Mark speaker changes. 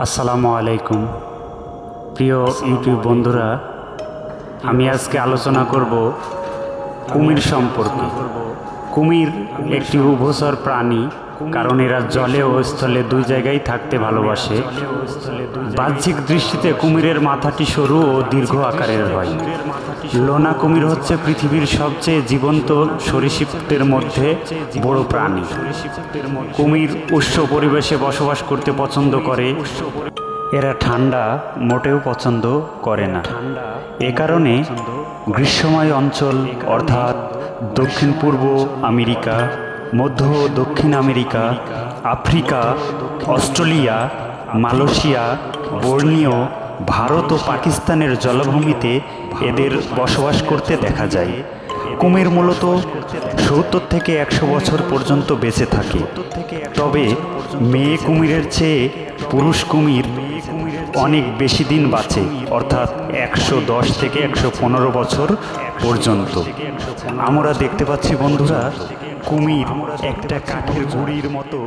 Speaker 1: আসসালামু আলাইকুম প্রিয় ইউটিউব বন্ধুরা, আমি আজকে আলোচনা করব কুমির সম্পর্কে। কুমির একটি উভচর প্রাণী, কারণ এরা জলে ও স্থলে দুই জায়গায় থাকতে ভালোবাসে। বাহ্যিক দৃষ্টিতে কুমিরের মাথাটি সরু ও দীর্ঘ আকারের হয়। লোনা কুমির হচ্ছে পৃথিবীর সবচেয়ে জীবন্ত সরীসৃপদের মধ্যে বড় প্রাণী। কুমির উষ্ণ পরিবেশে বসবাস করতে পছন্দ করে। এরা ঠান্ডা মোটেও পছন্দ করে না। এ কারণে গ্রীষ্মময় অঞ্চল অর্থাৎ দক্ষিণ পূর্ব আমেরিকা, মধ্য ও দক্ষিণ America, Africa, Australia, Malaysia, Borneo, Bharat ও পাকিস্তানের জলাভূমিতে এদের বসবাস করতে দেখা যায়। কুমির মূলত 70 থেকে 100 বছর পর্যন্ত বেঁচে থাকে। তবে মেয়ে কুমিরের চেয়ে পুরুষ কুমির অনেক বেশি দিন বাঁচে, অর্থাৎ 110 থেকে 115 বছর পর্যন্ত। আমরা দেখতে পাচ্ছি বন্ধুরা, কুমির একটা কাঠের গুঁড়ির মতো।